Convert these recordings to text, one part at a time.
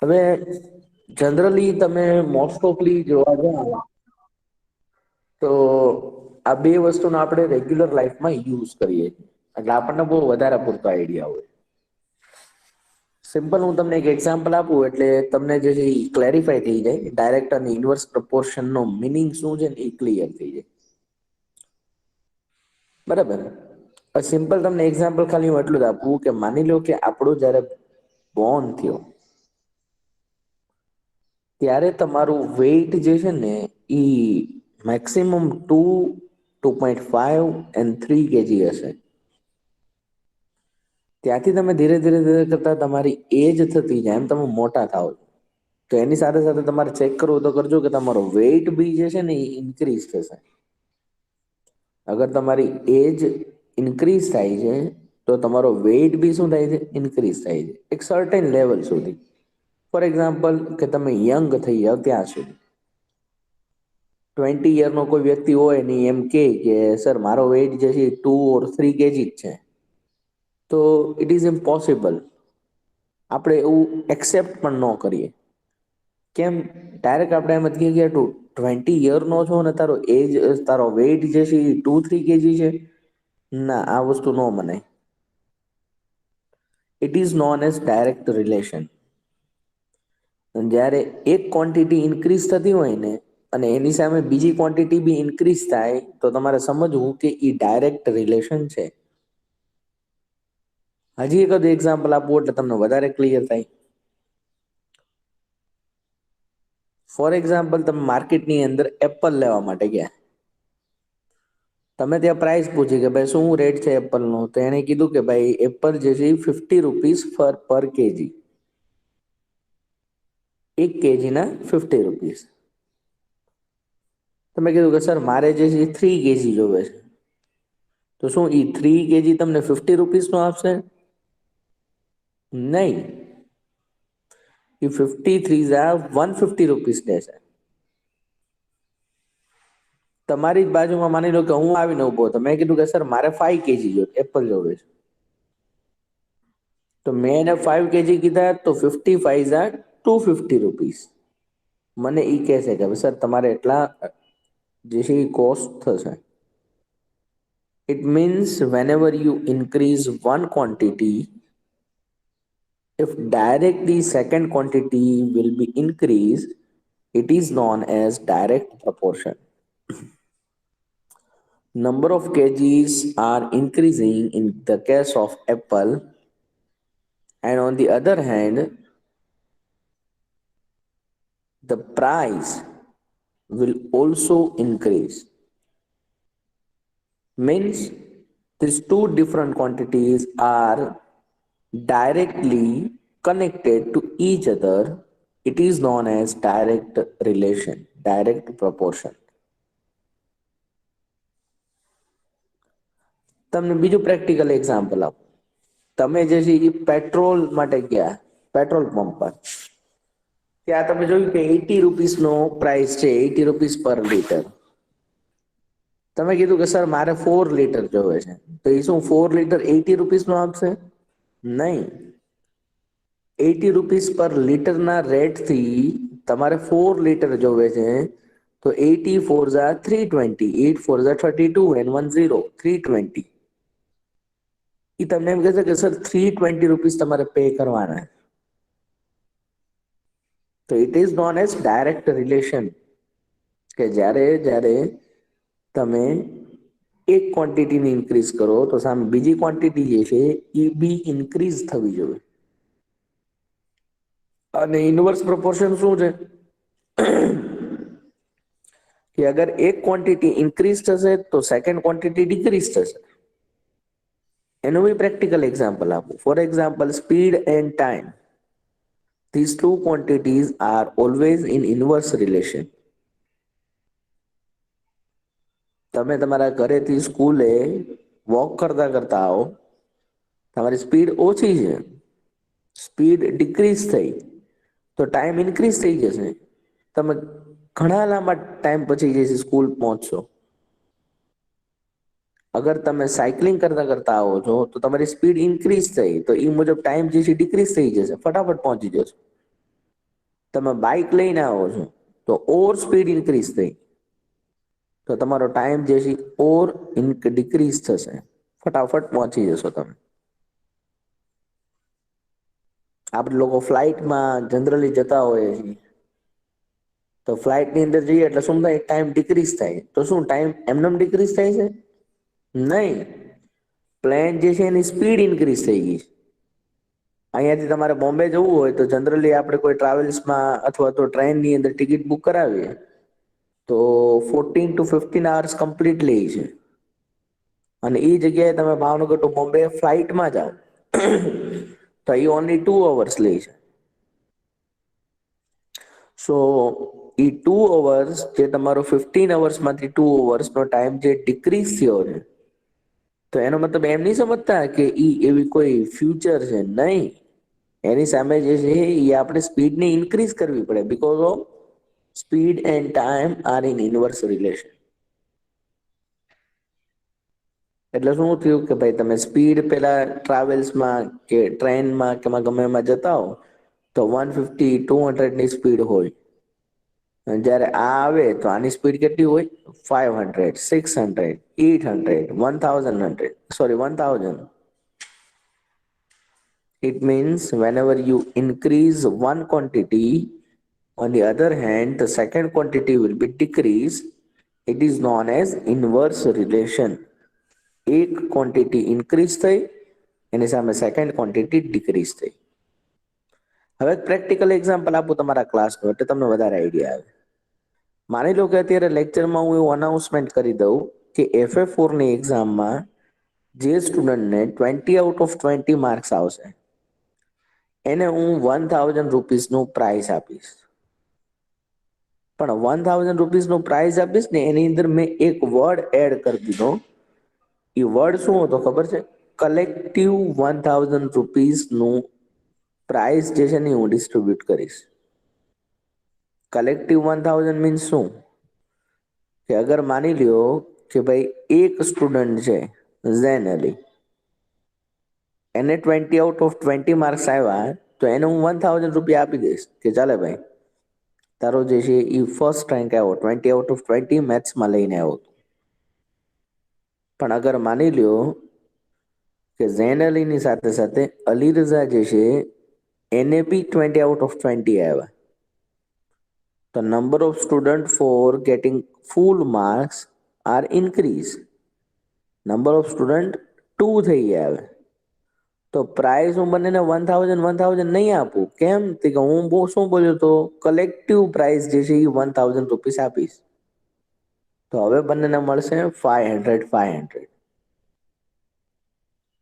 હવે જનરલી તમે મોસ્ટ ઓફલી જોવા જાઓ તો આ બે વસ્તુનો આપણે રેગ્યુલર લાઈફમાં યુઝ કરીએ છીએ, એટલે આપણને બહુ વધારે પૂરતો આઈડિયા હોય. સિમ્પલ હું તમને એક એક્ઝામ્પલ આપું એટલે તમને જે છે એ ક્લેરિફાય થઈ જાય. ડાયરેક્ટ અને ઇન્વર્સ પ્રપોર્શન નો મિનિંગ શું છે ને એ ક્લિયર થઈ જાય. બરાબર. સિમ્પલ તમને એક્ઝામ્પલ ખાલી હું એટલું જ આપું કે માની લો કે આપણું જયારે બોર્ન થયો ત્યારે તમારું વેઇટ જે છે ને ઈ મેક્સિમમ 2.5 and 3 kg હશે. ત્યાંથી તમે ધીરે ધીરે ધીરે કરતા તમારી એજ થતી જાય એમ તમે મોટા થાવ તો એની સાથે સાથે તમારે ચેક કરવું તો કરજો કે તમારો વેઇટ બી જે છે ને એ ઇન્ક્રીઝ થશે. અગર તમારી એજ ઇન્ક્રીઝ થાય છે તો તમારો વેઇટ બી શું થાય છે? ઇન્ક્રીઝ થાય છે એક સર્ટેન લેવલ સુધી. ફોર એક્ઝામ્પલ કે તમે યંગ થઈ જાઓ ત્યાં સુધી. 20 યર નો કોઈ વ્યક્તિ હોય ને એમ કે સર મારો વેઇટ જે છે 2 or 3 kg જ છે, તો ઇટ ઇઝ ઇમ્પોસિબલ. આપણે એવું એક્સેપ્ટ પણ ન કરીએ. કેમ? ડાયરેક્ટ આપણે એમ જ કહીએ કે તું 20 યર નો છો ને તારો એજ તારો વેઇટ જે છે એ 2-3 kg છે. ના, આ વસ્તુ ન મનાય. It is known as direct relation. જ્યારે એક ક્વોન્ટિટી ઇન્ક્રીઝ થતી હોય ને અને એની સામે બીજી ક્વોન્ટિટી બી ઇન્ક્રીઝ થાય તો તમારે સમજવું કે એ ડાયરેક્ટ રિલેશન છે. હજી એક એક્ઝામ્પલ આપવું એટલે તમને વધારે ક્લિયર થાય. ફોર એક્ઝામ્પલ, તમે માર્કેટની અંદર એપલ લેવા માટે ગયા. તમે ત્યાં પ્રાઇસ પૂછી કે ભાઈ શું રેટ છે એપલનો, તો એને કીધું કે ભાઈ એપલ જે છે 50 રૂપીસ પર કેજી. 1 kg ના 50 રૂપીસ. તમે કીધું કે સર મારે જે છે 3 kg જોવે છે. તો શું ઈ 3 kg તમને 50 રૂપીસ નો આપશે? નહીં. એ 150 રૂપીસ દેશે. તમારી જ બાજુમાં માની લો કે હું આવીને ઉભો તો મેં કીધું કે સર મારે 5 kg એપલ જોવે છે. તો મેં એને 5 kg કીધા તો 50 5 250 રૂપીસ. મને ઈ કહે છે કે સર તમારે એટલા જે છે એ કોસ્ટ થશે. It means whenever you increase one quantity, if directly second quantity will be increased, it is known as direct proportion. Number of kgs are increasing in the case of apple, and on the other hand, the price will also increase. Means these two different quantities are directly connected to each other. It is known as direct relation, direct proportion. તમને બીજું practical example આપો. તમે જે છે એ petrol માટે ગયા petrol pump પર, ત્યાં તમે જોયું કે 80 રૂપીસ નો પ્રાઇસ છે, 80 રૂપીસ પર લીટર. તમે કીધું કે સર મારે 4 લીટર જોવે છે, તો એ શું 4 લીટર 80 રૂપીસ નો આપશે? નહીં. 80 રૂપીસ પર લીટરના રેટ થી તમારે 4 લીટર જોવે છે. તો 80 4 320, 8 4 32 and 10 320. એ તમને એમ કહેશે કે સર 320 રૂપીસ તમારે પે કરવાના. તો it is known as direct relation, કે જ્યારે જ્યારે તમે એક ક્વોન્ટિટીની ઇન્ક્રીઝ કરો તો સામે બીજી ક્વોન્ટિટી જે છે એ બી ઇન્ક્રીઝ થવી જોઈએ. અને ઇનવર્સ પ્રપોર્શન શું છે? કે અગર એક ક્વોન્ટિટી ઇન્ક્રીઝ થશે તો સેકન્ડ ક્વોન્ટિટી ડિક્રીઝ થશે. એનું બી પ્રેક્ટિકલ એક્ઝામ્પલ આપું. For example, speed end time. These two quantities are always in inverse relation. તમે તમારા ઘરેથી સ્કૂલે વોક કરતા કરતા આવો, તમારી સ્પીડ ઓછી છે, સ્પીડ ડિક્રીઝ થઈ તો ટાઈમ ઇન્ક્રીઝ થઈ જશે. તમે ઘણા લાંબા ટાઈમ પછી જે સ્કૂલ પહોંચશો. અગર તમે સાયકલિંગ કરતા કરતા આવો છો તો તમારી સ્પીડ ઇન્ક્રીઝ થઈ તો એ મુજબ ટાઈમ જે છે ડિક્રીઝ થઈ જશે, ફટાફટ પહોંચી જશો. તમે બાઇક લઈને આવો છો તો ઓર સ્પીડ ઇન્ક્રીઝ થઈ, તો તમારો ટાઈમ જે છે ઓર ડિક્રીઝ થશે, ફટાફટ પહોંચી જશો તમે. આપણે લોકો ફ્લાઇટમાં જનરલી જતા હોઈએ છીએ, તો ફ્લાઇટની અંદર જઈએ એટલે શું થાય, ટાઈમ ડિક્રીઝ થાય. તો શું ટાઈમ એમનેમ ડિક્રીઝ થાય છે? નહીં, પ્લેન જે છે એની સ્પીડ ઇન્ક્રીઝ થઈ ગઈ છે. અહીંયાથી તમારે બોમ્બે જવું હોય તો જનરલી આપણે કોઈ ટ્રાવેલ્સમાં અથવા તો ટ્રેનની અંદર ટિકિટ બુક કરાવીએ તો 14 to 15 hours કમ્પ્લીટ લે છે. અને એ જગ્યાએ તમે ભાવનગર ટુ બોમ્બે ફ્લાઇટમાં જાઓ તો એ ઓનલી 2 hours લે છે. સો એ 2 hours જે તમારો 15 hours માંથી 2 hours નો ટાઈમ જે ડિક્રીઝ થયો છે, તો એનો મતલબ એમ નહીં સમજતા કે ઈ એવી કોઈ ફ્યુચર છે, નહીં. એની સામે જે છે એ આપણે સ્પીડને ઇન્ક્રીઝ કરવી પડે, because of speed end time are in inverse relation. એટલે શું થયું કે ભાઈ તમે સ્પીડ પેલા ટ્રાવેલ્સમાં કે ટ્રેનમાં કે ગમે એમાં જતા હો તો 150-200 સ્પીડ હોય, અને જ્યારે આ આવે તો આની સ્પીડ કેટલી હોય? 500, 600, 800, 1000, sorry 1000. It means whenever you increase one quantity, on the other hand, the second quantity will be decreased. It is known as inverse relation. એક ક્વોન્ટિટી ઇન્ક્રીઝ થઈ એની સામે સેકન્ડ ક્વોન્ટિટી ડિક્રીઝ થઈ. હવે પ્રેક્ટિકલ એક્ઝામ્પલ આપું તમારા ક્લાસનું એટલે તમને વધારે આઈડિયા આવે. માની લો કે અત્યારે લેક્ચરમાં હું એવું અનાઉન્સમેન્ટ કરી દઉં કે FF4ની એક્ઝામમાં જે સ્ટુડન્ટને 20 out of 20 માર્ક્સ આવશે એને હું 1000 રૂપીસનું પ્રાઇઝ આપીશ. પણ 1000 રૂપીસનું પ્રાઇઝ આપીશ ને એની અંદર મેં એક વર્ડ એડ કરી દીધો. એ વર્ડ શું હતો ખબર છે? કલેક્ટિવ 1000 રૂપીસનું પ્રાઇઝ જે છે ને હું ડિસ્ટ્રીબ્યુટ કરીશ. કલેક્ટિવ 1000 મીન્સ શું? કે અગર માની લ્યો કે ભાઈ એક સ્ટુડન્ટ છે ઝેન અલી, એને 20 out of 20 માર્ક્સ આવ્યા તો એને હું 1000 રૂપિયા આપી દઈશ કે ચાલે ભાઈ તારો જે છે એ ફર્સ્ટ રેન્ક આવ્યો, 20 out of 20 મેથ્સમાં લઈને આવ્યો. પણ અગર માની લ્યો કે ઝેન અલીની સાથે સાથે અલી રઝા જે છે એને બી 20 out of 20 આવ્યા, the number of students for getting full marks are increased. Number of student 2 થઈ ગયા. હવે તો પ્રાઇઝ હું બંનેને 1000 નહીં આપું. કેમ? કે હું બહુ શું બોલ્યો તો કલેક્ટિવ પ્રાઇઝ જે છે એ 1000 રૂપીસ આપીશ. તો હવે બંનેને મળશે 500.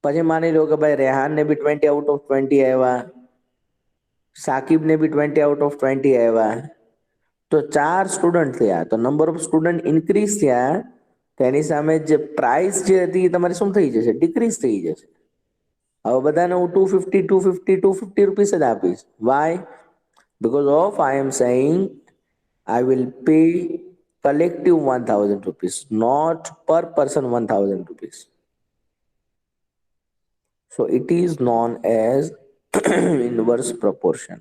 પછી માની લો કે ભાઈ રેહાનને બી 20 out of 20 આવ્યા, સાકિબને બી 20 out of 20 આવ્યા, તો 4 સ્ટુડન્ટ થયા, તો નંબર ઓફ સ્ટુડન્ટ ઇન્ક્રીઝ થયા, તો એની સામે જે પ્રાઇસ જે હતી એ તમારી શું થઈ જશે? ડિક્રીઝ થઈ જશે. હવે બધાને હું 250 રૂપીસ જ આપીશ. Y? Because of I am saying I will pay collective 1000 rupees, not per person 1000 rupees. So it is known as inverse proportion.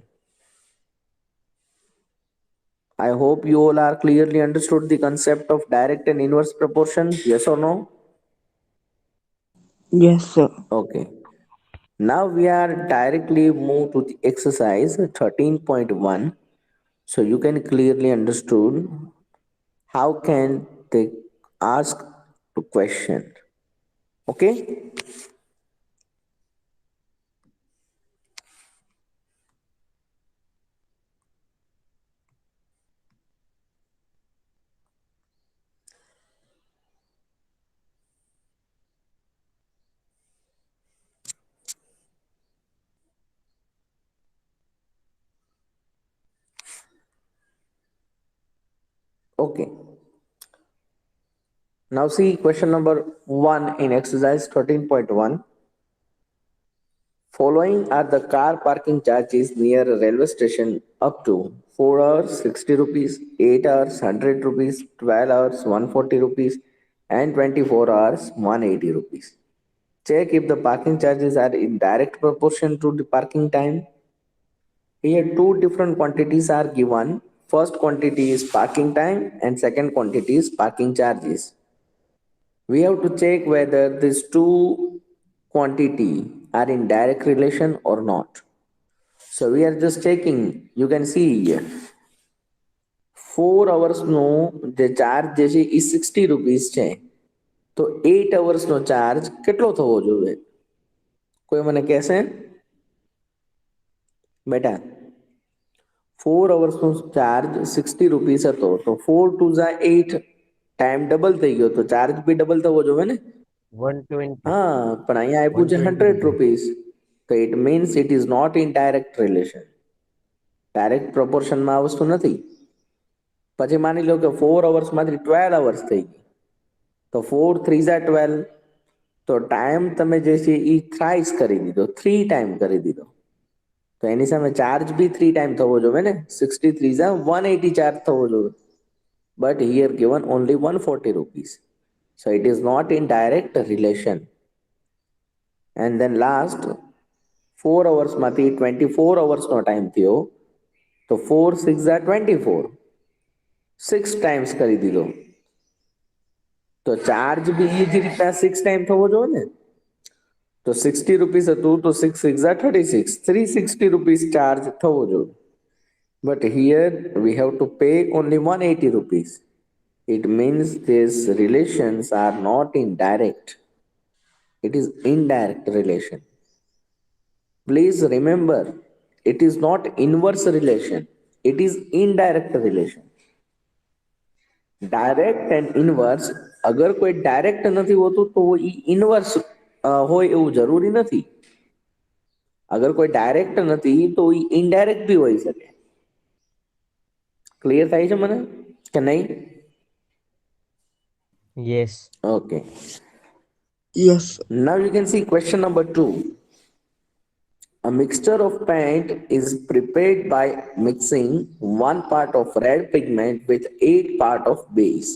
I hope you all are clearly understood the concept of direct and inverse proportion. Yes or no? Yes, sir. Okay. Now we are directly move to the exercise 13.1. So you can clearly understood how can they ask the question. Okay. Okay. Now see question number 1 in exercise 13.1. Following are the car parking charges near a railway station up to 4 hours 60 rupees, 8 hours 100 rupees, 12 hours 140 rupees, and 24 hours 180 rupees. Check if the parking charges are in direct proportion to the parking time. Here two different quantities are given. First quantity is parking time and second quantity is parking charges. We have to check whether these two quantity are in direct relation or not. So we are just checking. You can see here 4 hours નો જે charge જે છે એ 60 rupees છે, તો 8 hours નો charge કેટલો થવો જોઈએ? કોઈ મને કહેશે? બેટા 4 hours નો ચાર્જ 60 રૂપીસ હતો, તો 4 2 ઝા 8, ટાઈમ ડબલ થઈ ગયો, તો ચાર્જ બી ડબલ થવો જોઈએ ને? 120. હા, પણ અહીંયા આપ્યું છે 120 100 rupees. રૂપીસ, તો it means it is not in direct relation. Direct પ્રોપોર્શનમાં આ વસ્તુ નથી. પછી માની લો કે 4 અવર્સમાંથી 12 અવર્સ થઈ ગઈ, તો 4 3 ઝા 12, તો ટાઈમ તમે જે છે એ થ્રાઇસ કરી દીધો, 3 ટાઈમ કરી દીધો, તો એની સામે ચાર્જ બી 3 ટાઈમ થવો જોઈએ ને? 63 ઝા 180 ચાર્જ થવો જોઈએ, but here given only 140 rupees, so it is not in direct relation. And then last 4 અવર્સમાંથી 24 અવર્સનો time થયો, તો 4 6 ઝા 24, 6 ટાઈમ્સ કરી દીધો, તો ચાર્જ બી એ જ રીતના 6 ટાઈમ થવો જોઈએ ને? તો 60 રૂપીસ હતું, તો 6 6 ઝા 36, 360 રૂપીસ ચાર્જ થવો જોઈએ. But here we have to pay only 180 rupees. It means these relations are not in direct. It is indirect relation. Please remember, it is not inverse relation. It is indirect relation. Direct and inverse, અગર કોઈ direct નથી હોતું તો એ inverse હોય એવું જરૂરી નથી. અગર કોઈ ડાયરેક્ટ નથી તો એ ઇનડાયરેક્ટ બી હોઈ શકે. ક્લિયર થાય છે મને કે નહીં? Yes. Okay. Yes. Now you can see question number 2. A mixture of paint is prepared by mixing 1 part of red pigment with 8 part of base.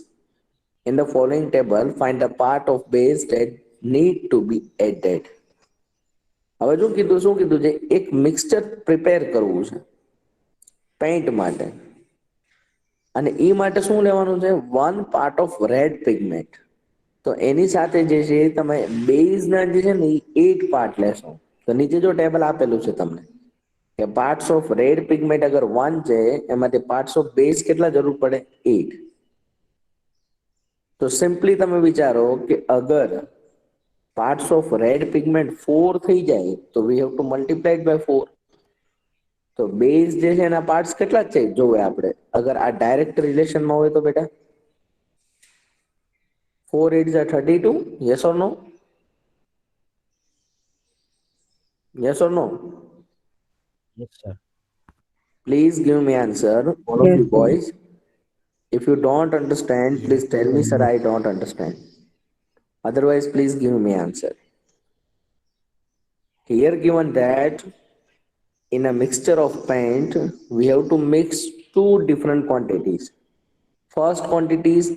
In the following table, find the part of base that need to be added. હવે શું કીધું છે? એક mixture prepare કરવું છે paint માટે, અને એ માટે શું લેવાનું છે? 1 પાર્ટ ઓફ રેડ પિગમેન્ટ. તો એની સાથે જે છે તમે બેઝના જે છે ને એ 8 પાર્ટ લેશો. તો નીચે જો ટેબલ આપેલું છે તમને કે પાર્ટ્સ ઓફ રેડ પિગમેન્ટ અગર 1 છે, એમાંથી પાર્ટ્સ ઓફ બેઝ કેટલા જરૂર પડે? 8. તો સિમ્પલી તમે વિચારો કે અગર પાર્ટ્સ ઓફ રેડ પિગમેન્ટ 4 થઈ જાય, તો we have to multiply by 4. તો બેઝ જે છે એના પાર્ટ્સ કેટલા છે જોવે આપણે, અગર આ ડાયરેક્ટ રિલેશનમાં હોય તો બેટા 4 8 is 32. Yes or no? Yes or no? Yes, sir. Please give me answer, all of Yes, you sir. boys. If you don't understand, Yes, please tell me, sir, Yes. I don't understand. Otherwise, please give me answer. Here given that in a mixture of paint, we have to mix two different quantities. First quantity is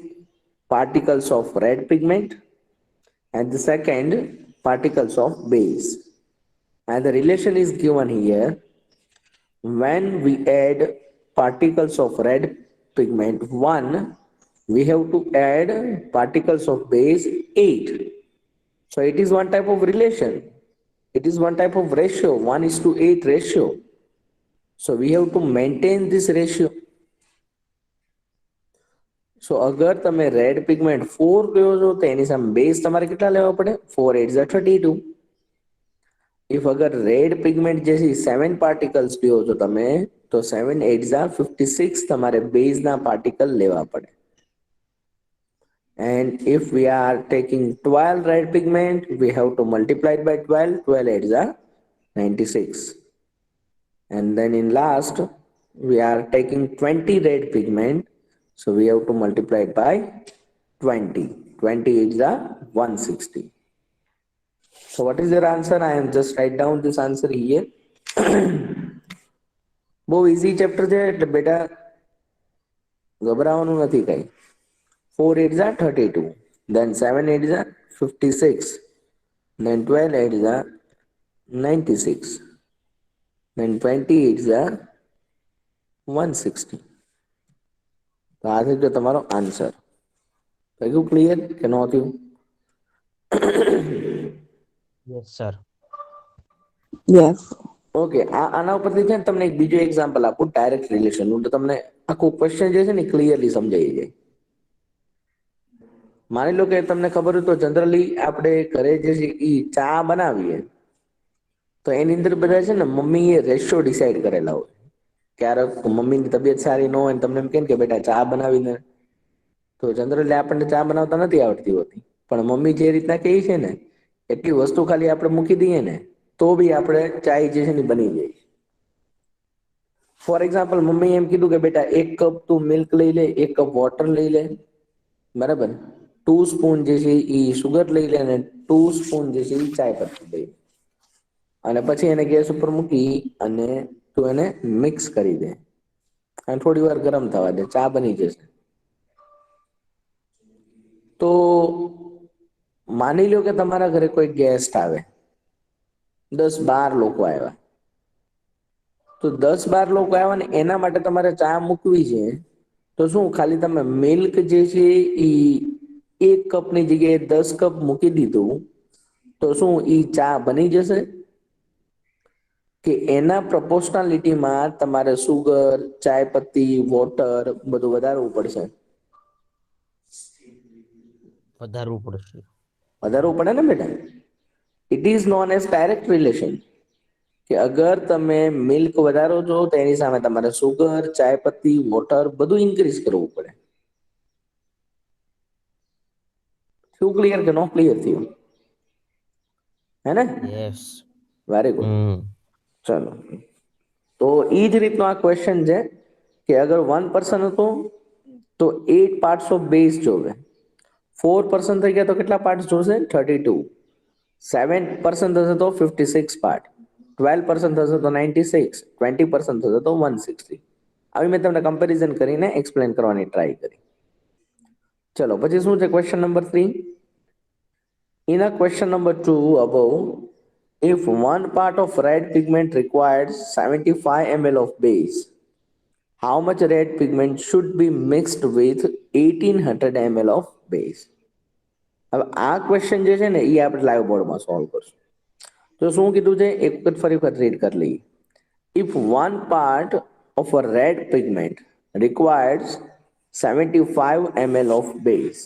particles of red pigment, and the second particles of base. And the relation is given here. When we add particles of red pigment 1, we have to add particles of base 8. So it is one type of relation. It is one type of ratio, 1:8 ratio. So we have to maintain this ratio. So અગર તમે red pigment 4 લ્યો છો તો એની સામે base તમારે કેટલા લેવા પડે? 4 8 is 32. ઇફ અગર રેડ પિગમેન્ટ જે છે 7 પાર્ટિકલ્સ લ્યો છો તમે, તો 7 8 is 56 તમારે બેઝના પાર્ટિકલ લેવા પડે. And if we are taking 12 red pigment, we have to multiply it by 12. 12 8 is 96. And then in last, we are taking 20 red pigment, so we have to multiply it by 20. 20 is 160. So what is your answer? I am just write down this answer here. બહુ easy chapter છે એટલે બેટા ગભરાવાનું નથી કઈ. 4 8 is 32, then 7 8 is 56, then 12 8 is 96, and 20 is 160. તો આ થઈ ગયો તમારો આન્સર. થઈ ગયું ક્લિયર કે ન થયું? Yes sir. Yes. ઓકે, આના ઉપરથી છે ને તમને એક બીજો એક્ઝામ્પલ આપું ડાયરેક્ટ રિલેશનનું, તો તમને આખું ક્વેશ્ચન જે છે ને ક્લિયરલી સમજાઈ જાય. માની લો કે તમને ખબર હોય તો જનરલી આપણે ઘરે જે છે એ ચા બનાવીએ તો એની અંદર બધા છે ને મમ્મીએ રેશિયો ડિસાઈડ કરેલા હોય. ક્યારેક મમ્મીની તબિયત સારી ન હોય ને તમને એમ કહે કે બેટા ચા બનાવીને, તો જનરલી આપણને ચા બનાવતા નથી આવડતી હોતી, પણ મમ્મી જે રીતના કહે છે ને એટલી વસ્તુ ખાલી આપણે મૂકી દઈએ ને તો બી આપણે ચાય જે છે ને બની જાય. ફોર એક્ઝામ્પલ, મમ્મી એમ કીધું કે બેટા 1 કપ તું મિલ્ક લઈ લે, 1 કપ વોટર લઈ લે, બરાબર, 2 સ્પૂન જે છે એ સુગર લઈ લે અને 2 સ્પૂન જે છે એ ચાય પત્તી લઈ લે, અને પછી એને ગેસ ઉપર મૂકી અને તું એને મિક્સ કરી દે અને થોડી વાર ગરમ થવા દે, ચા બની જશે. તો માની લો કે તમારા ઘરે કોઈ ગેસ્ટ આવે, 10-12 લોકો આવ્યા, તો 10-12 લોકો આવ્યા ને એના માટે તમારે ચા મૂકવી છે, તો શું ખાલી તમે મિલ્ક જે છે એ 1 કપની જગ્યાએ 10 કપ મૂકી દીધું તો શું ઈ ચા બની જશે? કે એના પ્રપોર્શનાલિટીમાં તમારે સુગર, ચાય પત્તી, વોટર બધું વધારવું પડશે? વધારવું પડશે. વધારવું પડે ને બેટા. It is known as direct relation, કે અગર તમે મિલ્ક વધારો છો તો એની સામે તમારે સુગર, ચાય પત્તી, વોટર બધું ઇન્ક્રીઝ કરવું પડે. શું ક્લિયર કે નો ક્લિયર થયું? હે ને? યસ. Very good. ચલો, તો એ જ રીતનો આ ક્વેશ્ચન છે કે અગર 1 પર્સન હતું તો 8 પાર્ટ્સ ઓફ બેઝ જોવે, 4 પર્સન થઈ ગયા તો કેટલા પાર્ટ્સ જોશે? 32. 7 પર્સન થશે તો 56 પાર્ટ, 12 પર્સન થશે તો 96, 20 પર્સન થશે તો 160. આવી મેં તમને કમ્પેરિઝન કરીને એક્સપ્લેન કરવાની ટ્રાય કરી. ચલો, પછી શું છે question number 3? In a question number 2 above, if one part of red pigment requires 75 ml of base, how much red pigment should be mixed with 1800 ml of base? હવે આ question જે છે ને એ આપણે લાઈવ બોર્ડમાં સોલ્વ કરશું. તો શું કીધું છે એક વખત ફરી વખત રીડ કરી લઈએ. If one part of a red pigment requires 75 ml of base,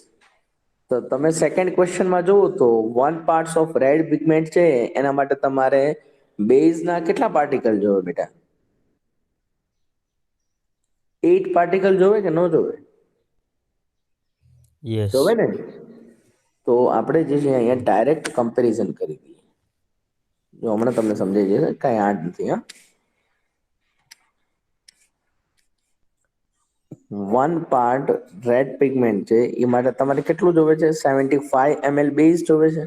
તો તમે સેકન્ડ ક્વેશ્ચનમાં જુઓ તો 1 પાર્ટ્સ ઓફ રેડ પિગમેન્ટ છે એના માટે તમારે બેઝના કેટલા પાર્ટિકલ જોવે બેટા? 8 પાર્ટિકલ જોવે કે ન જોવે? યસ. જોવે ને? તો આપણે જે છે અહીંયા ડાયરેક્ટ કમ્પેરિઝન કરી દઈએ. જો હમણાં તમને સમજાઈ જશે, કાંઈ હાર્ડ નથી. હા, 1 પાર્ટ રેડ પિગમેન્ટ છે એ માટે તમારે કેટલું જોવે છે? 75 ml બેઝ જોવે છે.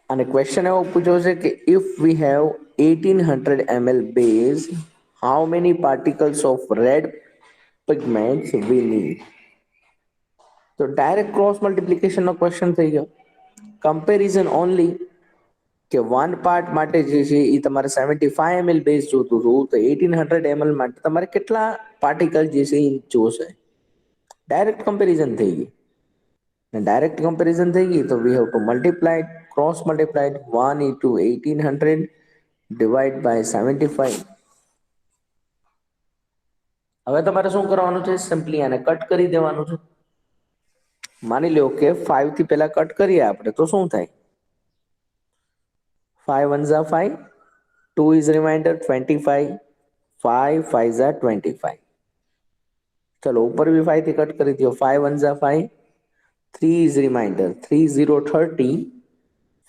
અને ક્વેશ્ચન એવો પૂછ્યો છે કે if we have 1800 ml base, how many particles of red pigments we need? તો ડાયરેક્ટ ક્રોસ મલ્ટિપ્લિકેશનનો ક્વેશ્ચન થઈ ગયો. કમ્પેરિઝન ઓનલી કે 1 પાર્ટ માટે જે છે એ તમારે 75 ml બેઝ જોતું હતું, તો 1800 ml માટે તમારે કેટલા પાર્ટિકલ જે છે એ જોશે? ડાયરેક્ટ કમ્પેરિઝન થઈ ગઈ. ડાયરેક્ટ કમ્પેરિઝન થઈ ગઈ તો we have to multiply, cross multiply 1 into 1800 divide by 75. હવે તમારે શું કરવાનું છે? સિમ્પલી આને કટ કરી દેવાનું છે. માની લો કે 5 થી પહેલા કટ કરીએ આપણે તો શું થાય? 5 1 ઝા 5, 2 ઇઝ રિમાઇન્ડર 25, 5 5 ઝા 25. ચલો, ઉપર भी 5 થી કટ કરી દો. 5 1 ઝા 5, 3 ઇઝ રિમાઇન્ડર 3 0 30,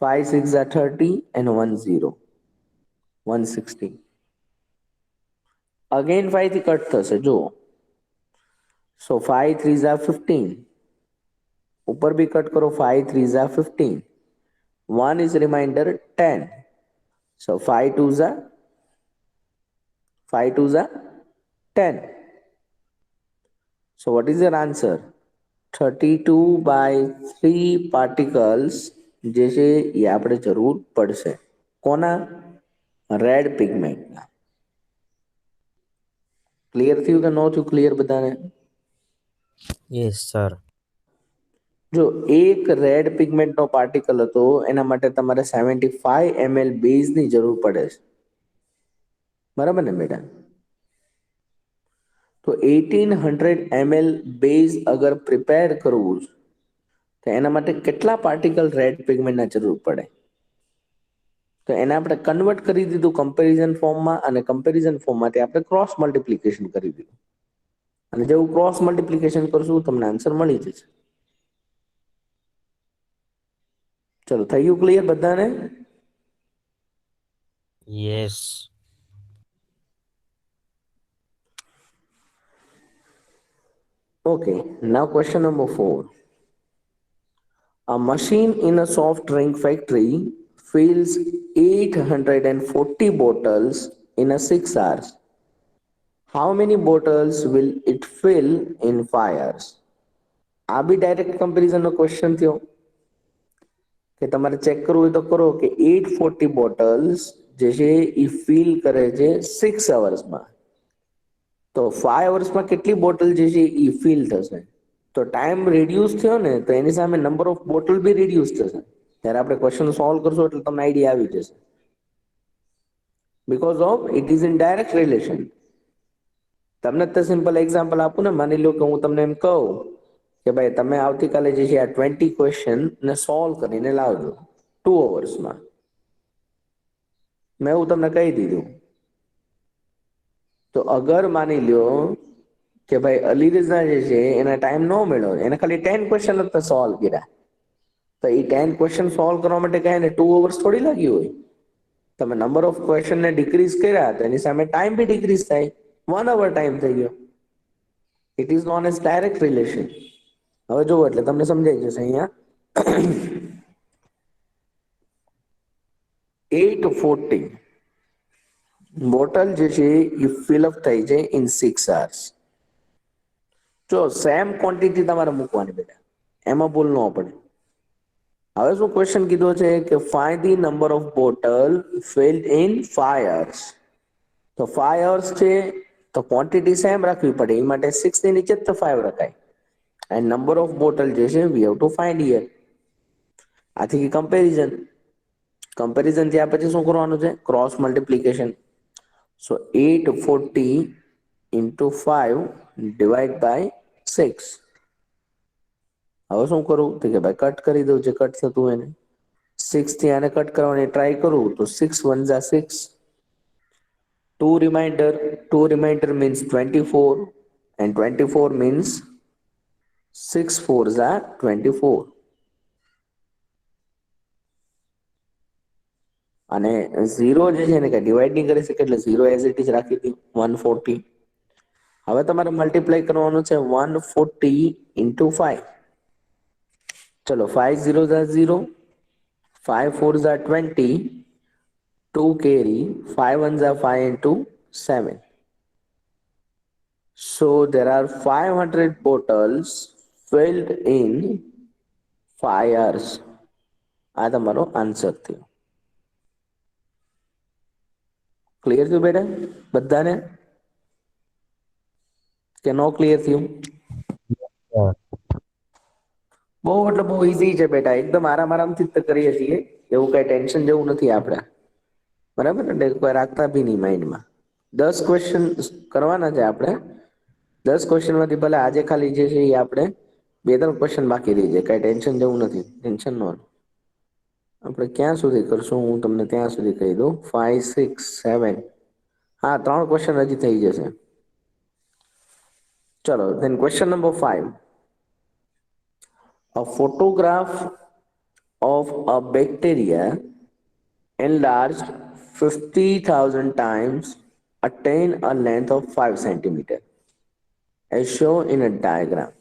5 6 ઝા 30 and 1 0 160. અગેન 5 થી કટ થશે. જો, સો 5 3 ઝા 15, ऊपर भी कट करो. 5 3 Jha 15, 1 is reminder 10, so 5 2 Jha 10. So what is your answer? 32 by 3 particles જે છે એ આપણે જરૂર પડશે. કોના? રેડ પિગમેન્ટના. ક્લિયર થયું કે નો થયું ક્લિયર બધાને? Yes sir. જો એક રેડ પિગમેન્ટનો પાર્ટિકલ હતો એના માટે તમારે 75 ml બેઝની જરૂર પડે છે, બરાબર ને બેટા? તો 1800 ml બેઝ અગર પ્રિપેર કરવું તો એના માટે કેટલા પાર્ટિકલ રેડ પિગમેન્ટના જરૂર પડે? તો એને આપણે કન્વર્ટ કરી દીધું કમ્પેરિઝન ફોર્મમાં, અને કમ્પેરિઝન ફોર્મમાંથી આપણે ક્રોસ મલ્ટિપ્લિકેશન કરી દીધું, અને જેવું ક્રોસ મલ્ટિપ્લિકેશન કરશું તમને આન્સર મળી જશે. ચલો, થઈ ગયું ક્લિયર બધાને? Yes. Okay, now question number 4. A machine in a soft drink factory fills 840 bottles in a 6 hours. How many bottles will it fill in 5 hours? આ બી ડાયરેક્ટ કમ્પેરિઝનનો ક્વેશ્ચન થયો કે તમારે ચેક કરવું હોય તો કરો કે 840 બોટલ્સ જે છે એ ફિલ કરે છે 6 અવર્સમાં, તો 5 અવર્સમાં કેટલી બોટલ જે છે એ ફિલ થશે? તો ટાઈમ રિડ્યુસ થયો ને, તો એની સામે number of bottle be reduce થશે. ત્યારે આપણે ક્વેશ્ચન સોલ્વ કરશો એટલે તમને આઈડિયા આવી જશે. Because of it is in direct relation. તમને તો સિમ્પલ એક્ઝામ્પલ આપું ને, માની લો કે હું તમને એમ કહું કે ભાઈ તમે આવતીકાલે જે છે આ 20 ક્વેશ્ચન ને સોલ્વ કરીને લાવજો 2 અવર્સમાં. મેં એવું તમને કહી દીધું, તો અગર માની લ્યો કે ભાઈ અલીરઝા જે છે એને ટાઈમ ન મળ્યો, એને ખાલી 10 ક્વેશ્ચન જ સોલ્વ કર્યા, તો એ 10 ક્વેશ્ચન સોલ્વ કરવા માટે કઈ ને 2 અવર્સ થોડી લાગી હોય. તમે નંબર ઓફ ક્વેશ્ચન ને ડિક્રીઝ કર્યા તો એની સામે ટાઈમ બી ડિક્રીઝ થાય, 1 અવર ટાઈમ થઈ ગયો. It is known as direct relation. હવે જુઓ એટલે તમને સમજાઈ જશે. અહીંયા 840 બોટલ જે છે એ ફિલઅપ થઈ છે ઇન 6 hours. જો સેમ ક્વોન્ટિટી તમારે મૂકવાની બેટા, એમાં ભૂલ ન પડે. હવે શું ક્વેશ્ચન કીધો છે કે find the number of bottle field in 5 hours. તો 5 hours છે તો ક્વોન્ટિટી સેમ રાખવી પડે, એ માટે 6 ની નીચે જ તો 5 રખાય. એન્ડ નંબર ઓફ બોટલ જે છે we have to find here. આથી કમ્પેરિઝન. કમ્પેરિઝન થયા પછી શું કરવાનું છે? Cross multiplication. So 840 into 5 divide by 6. હવે શું કરું તો કે ભાઈ કટ કરી દઉં, જે કટ થતું એને 6 થી આને કટ કરવાની ટ્રાય કરું તો 6 1 જા 6, 2 reminder, 2 reminder means 24, and 24 means 6 4 જા 24. અને 0 જે છે એને કઈ ડિવાઈડ નહીં કરી શકે એટલે 0 એઝ ઇટ ઇઝ રાખી દઉં 140. હવે તમારે મલ્ટીપ્લાય કરવાનું છે 140 into 5. ચલો 5 0 જા 0, 5 4 જા 20, 2 carry, 5 1 જા 5 into 7. So there are 500 bottles filled in 5 hours. આ તમારો આન્સર થયો. ક્લિયર થયું બેટા બધાને કે નો ક્લિયર થયું? બહુ એટલે બહુ ઈઝી છે બેટા, એકદમ આરામથી જ કરીએ છીએ, એવું કઈ ટેન્શન જેવું નથી આપણે, બરાબર ને? કોઈ રાખતા બી નહીં માઇન્ડમાં. 10 ક્વેશ્ચન કરવાના છે આપણે. 10 ક્વેશ્ચન માંથી ભલે આજે ખાલી જે છે એ આપણે 2-3 ક્વેશ્ચન બાકી રહી જાય, કઈ ટેન્શન જેવું નથી, ટેન્શન નો. આપણે ક્યાં સુધી કરશું હું તમને ત્યાં સુધી કહી દઉં. 5 6 7, હા 3 ક્વેશ્ચન હજી થઈ જશે. ચલો then question number 5. A photograph of a bacteria enlarged 50,000 times attain a length of 5 centimeter as shown in a diagram.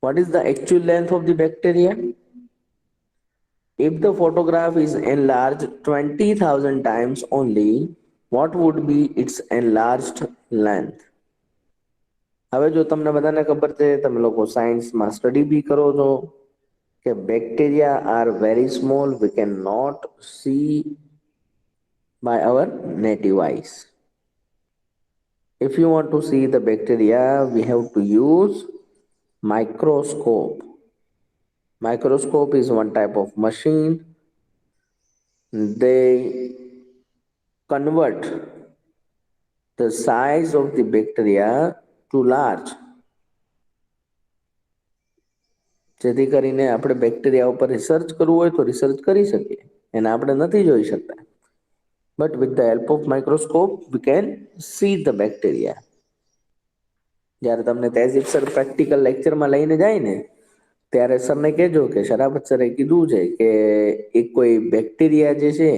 What is the actual length of the bacteria? If the photograph is enlarged 20,000 times only, what would be its enlarged length? હવે જો તમને બધાને ખબર છે, તમે લોકો સાયન્સમાં study બી કરો છો કે bacteria are very small, we can not see by our native eyes. If you want to see the bacteria, we have to use microscope. Microscope is one type of machine. They convert the size of the bacteria to large, જેથી કરીને આપણે bacteria ઉપર research કરવું હોય તો research કરી શકીએ, એને આપણે નથી જોઈ શકતા. But with the help of microscope we can see the bacteria. જ્યારે તમને તેજીબ સર પ્રેક્ટિકલ લેક્ચરમાં લઈને જાય ને ત્યારે સરને કહેજો કે શરાફત સરે કીધું છે કે એક કોઈ બેક્ટેરિયા જે છે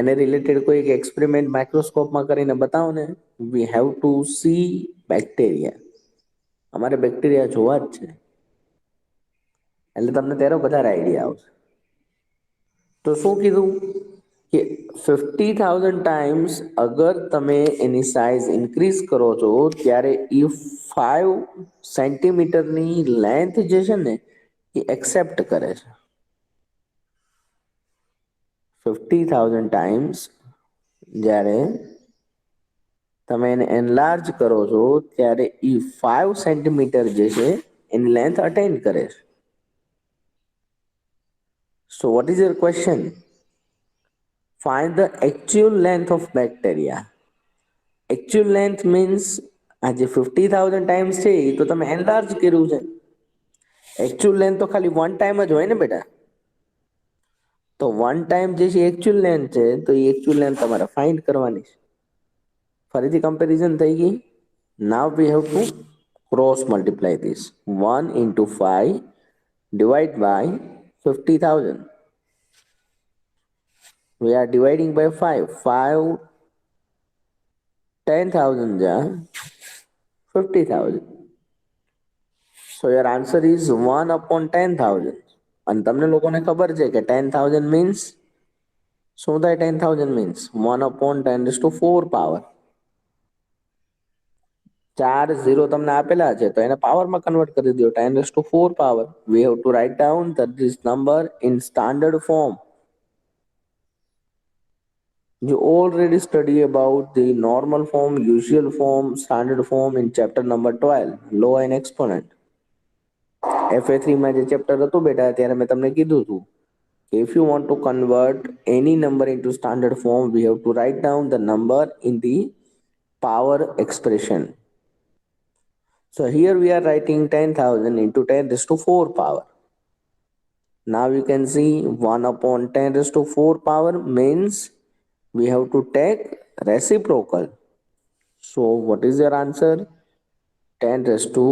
એને રિલેટેડ કોઈ એક એક્સપેરિમેન્ટ માઇક્રોસ્કોપમાં કરીને બતાવો ને. વી હેવ ટુ સી બેક્ટેરિયા. અમારે બેક્ટેરિયા જોવા જ છે, એટલે તમને ત્યારે વધારે આઈડિયા આવશે. તો શું કીધું કે 50,000 ટાઈમ્સ અગર તમે એની સાઇઝ ઇન્ક્રીઝ કરો છો ત્યારે એ 5 સેન્ટીમીટરની લેન્થ જે છે ને એ એક્સેપ્ટ કરે છે. 50,000 ટાઈમ્સ જ્યારે તમે એને એનલાર્જ કરો છો ત્યારે એ 5 સેન્ટીમીટર જે છે એની લેન્થ અટેન્ડ કરે છે. So what is your question? Find the actual length of bacteria. Actual length means આ જે 50,000 ટાઈમ્સ છે એ તો તમે એનલાર્જ કર્યું છે. એકચ્યુઅલ લેન્થ તો ખાલી વન ટાઈમ જ હોય ને બેટા. તો વન ટાઈમ જે છે એકચ્યુઅલ લેન્થ છે તો એ એકચ્યુઅલ લેન્થ તમારે ફાઇન્ડ કરવાની છે. ફરીથી કમ્પેરિઝન થઈ ગઈ. Now we have to cross multiply this. 1 into 5 divide by 50,000. We are dividing by 5. 5 10,000 ja 50,000. So your answer is 1 upon 10,000. અને તમને લોકોને ખબર છે કે 10,000 મીન્સ શું થાય? 10,000 means 1 upon 10 raised to 4 power. 4 0 તમને આપેલા છે તો એને પાવરમાં કન્વર્ટ કરી દો. 10 raised to 4 power. We have to write down that this number in standard form. You already study about the normal form, usual form, standard form in chapter number 12, law and exponent. FA3 માં જે chapter હતું બેટા ત્યારે મેં તમને કીધું હતું કે if you want to convert any number into standard form, we have to write down the number in the power expression. So here we are writing 10,000 into 10 raised to 4 power. Now you can see 1 upon 10 raised to 4 power means we have to take reciprocal. So what is your answer? 10 raised to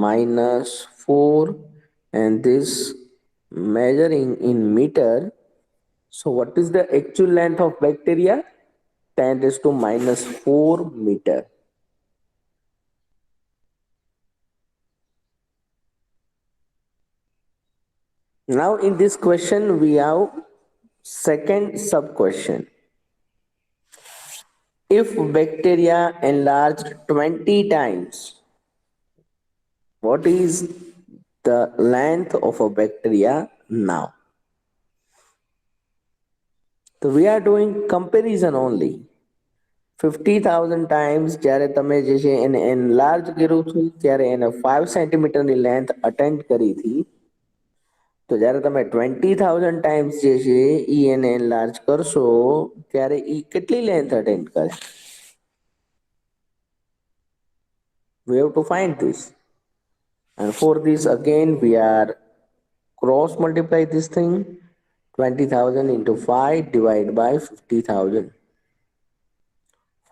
minus 4, and this measuring in meter. So what is the actual length of bacteria? 10 raised to minus 4 meter. Now in this question we have second sub question. If bacteria enlarged 20 times, what is the length of a bacteria now? So we are doing comparison only. 50,000 times જ્યારે તમે જે છે એને enlarge કર્યું છું ત્યારે એને 5 સેન્ટીમીટરની length attend કરી હતી. તો જ્યારે તમે 20,000 ટાઈમ્સ જે છે એ એને એનલાર્જ કરશો ત્યારે એ કેટલી લેન્થ અટેન્ડ કરે? We have to find this. And for this again we are cross multiply this thing. 20,000 into 5 divided by 50,000.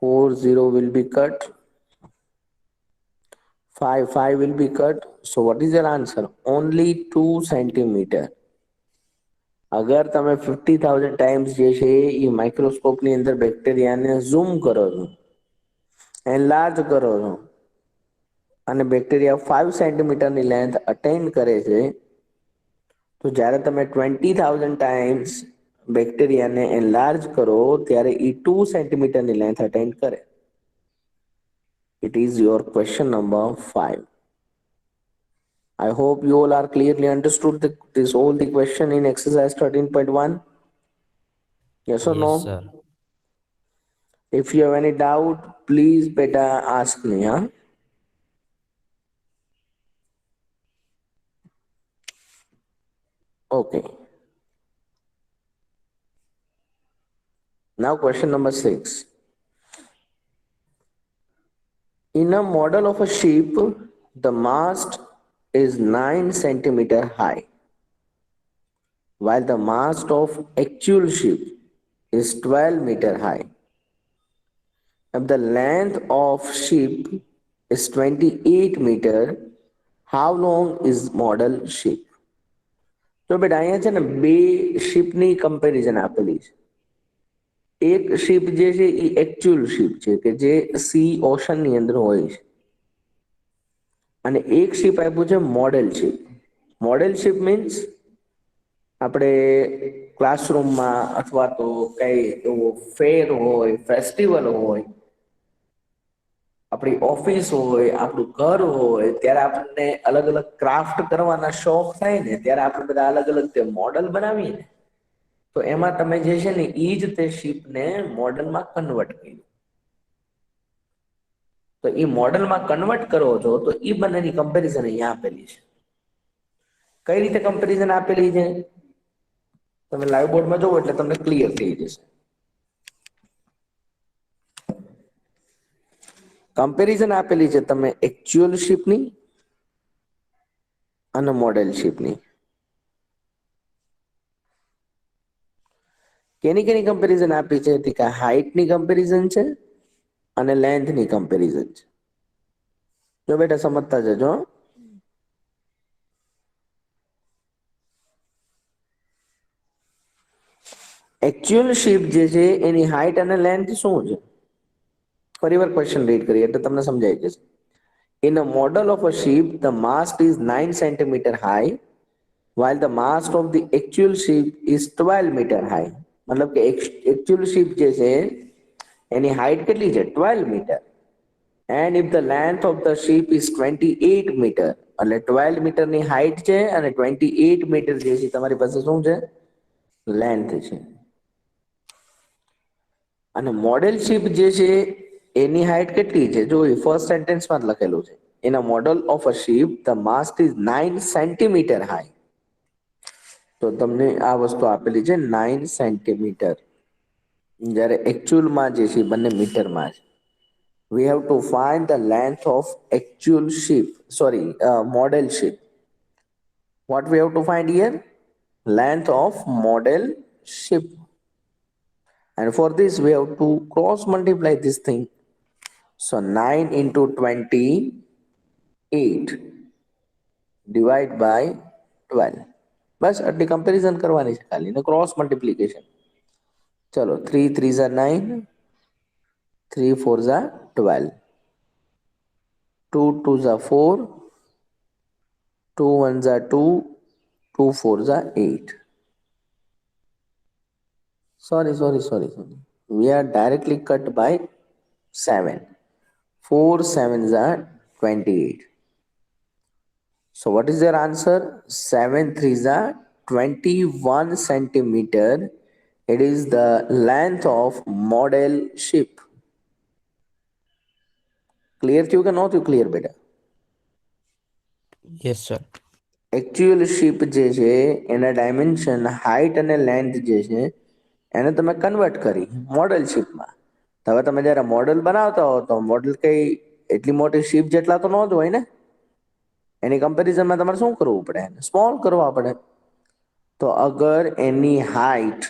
4 0 will be cut. 5 will be cut. So what is your answer? Only 2 centimeter. અગર તમે 50,000 times જે છે એ માઇક્રોસ્કોપની અંદર બેક્ટેરિયાને zoom કરો છો, enlarge કરો છો અને બેક્ટેરિયા 5 સેન્ટીમીટરની લેન્થ અટેન્ડ કરે છે, તો જ્યારે તમે 20,000 ટાઈમ્સ બેક્ટેરિયાને એનલાર્જ કરો ત્યારે એ 2 સેન્ટીમીટરની લેન્થ અટેન્ડ કરે. It is your question number 5. I hope you all are clearly understood this all the question in exercise 13.1. Yes or no? Yes, sir. If you have any doubt, please beta ask me, huh? Okay. Now question number 6. In a model of a ship, the mast is 9 centimeter high, while the mast of actual ship is 12-meter high. If the length of ship is 28 meter, how long is model ship? તો બેટા અહીંયા છે ને બે શિપની comparison આપેલી છે. એક ship જે છે એ એકચ્યુઅલ શિપ છે કે જે સી ઓશનની અંદર હોય છે, અને એક શિપ આપ્યું છે model ship. Model ship means આપણે ક્લાસરૂમમાં અથવા તો કઈ એવો ફેર હોય, ફેસ્ટિવલ હોય, આપણી ઓફિસ હોય, આપણું ઘર હોય, ત્યારે આપણને અલગ અલગ ક્રાફ્ટ કરવાના શોખ થાય ને, ત્યારે આપણે બધા અલગ અલગ તે મોડલ બનાવીએ ને, તો એમાં તમે જે છે ને એ જ તે શિપને મોડલમાં કન્વર્ટ કર્યું. તો એ મોડલમાં કન્વર્ટ કરો છો તો એ બંનેની કમ્પેરિઝન અહીંયા આપેલી છે. કઈ રીતે કમ્પેરિઝન આપેલી છે તમે લાઈવ બોર્ડમાં જોવો એટલે તમને ક્લિયર થઈ જશે. કમ્પેરિઝન આપેલી છે તમે એકચ્યુઅલ શિપની અને મોડેલ શિપની. કેની કેની કમ્પેરિઝન આપી છે? કે હાઇટની કમ્પેરિઝન છે અને લેન્થની કમ્પેરિઝન છે. જો બેટા સમજતા જજો. એકચ્યુઅલ શિપ જે છે એની હાઇટ અને લેન્થ શું છે? ફરી વાર ક્વેશ્ચન રીડ કરીએ એટલે તમને સમજાઈ જશે. In a model of a ship, the mast is 9 centimeter high, while the mast of the actual ship is 12 meter high. मतलब કે actual ship જે છે એની હાઇટ કેટલી છે? 12 metre. And if the length of the ship is 28 meter, એટલે 12 મીટરની height છે અને 28 મીટર જે છે તમારી પાસે શું છે? લેન્થ છે. અને મોડેલ શિપ જે છે એની હાઇટ કેટલી છે? જો એ ફર્સ્ટ સેન્ટેન્સમાં જ લખેલું છે. In a model of a ship, the mast is 9 centimeter high. તો તમને આ વસ્તુ આપેલી છે 9 સેન્ટીમીટર, જ્યારે એકચ્યુઅલમાં જે છે બંને મીટરમાં છે. We have to find the length of actual ship, model ship. What we have to find here? Length of model ship. And for this we have to cross multiply this thing. So 9 into 28 divide by 12. બસ આટલી comparison કરવાની છે ખાલી, ને cross multiplication. ચલો 3 3 Jha 9, 3 4 Jha 12, 2 2 Jha 4, 2 1 Jha 2, 2 4 Jha 8. Sorry. We are directly cut by 7. 4 7s are 28. So what is their answer? 7 3s are 21 centimeter. It is the length of model ship. Clear થયું કે ન થયું? ક્લિયર બેટા? Yes, sir. એકચ્યુઅલ શિપ જે છે એના dimension, height અને length જે છે એને તમે કન્વર્ટ કરી મોડલ શિપમાં. હવે તમે જ્યારે મોડલ બનાવતા હો તો મોડલ કઈ એટલી મોટી શિપ જેટલા તો ન જ હોય ને. એની કમ્પેરિઝનમાં તમારે શું કરવું પડે? સ્મોલ કરવા પડે. તો અગર એની હાઇટ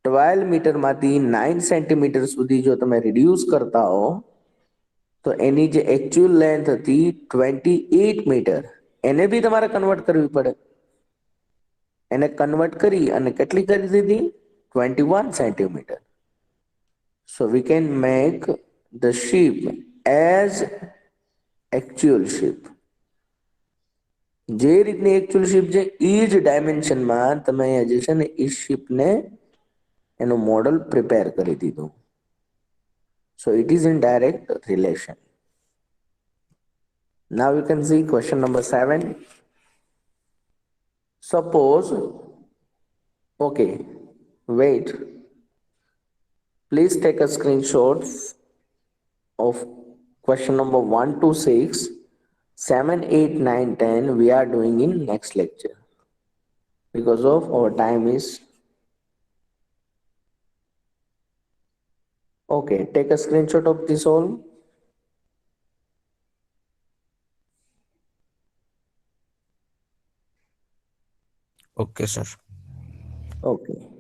12 મીટરમાંથી 9 સેન્ટીમીટર સુધી જો તમે રિડ્યુસ કરતા હો તો એની જે એકચ્યુઅલ લેન્થ હતી 28 મીટર, એને બી તમારે કન્વર્ટ કરવી પડે. એને કન્વર્ટ કરી અને કેટલી કરી દીધી? 21 centimetre. So we can make the ship as actual ship. જે રીતની એકચ્યુઅલ શિપ છે એ જ ડાયમેન્શનમાં તમે અહીંયા જે છે ને એ શિપને એનું મોડલ પ્રિપેર કરી દીધું. So it is in direct relation. Now you can see question number 7. Suppose, okay, wait. Please take a screenshot of question number 1 to 6. 7, 8, 9, 10 we are doing in next lecture because of our time is okay. Take a screenshot of this all. Okay, sir. Okay.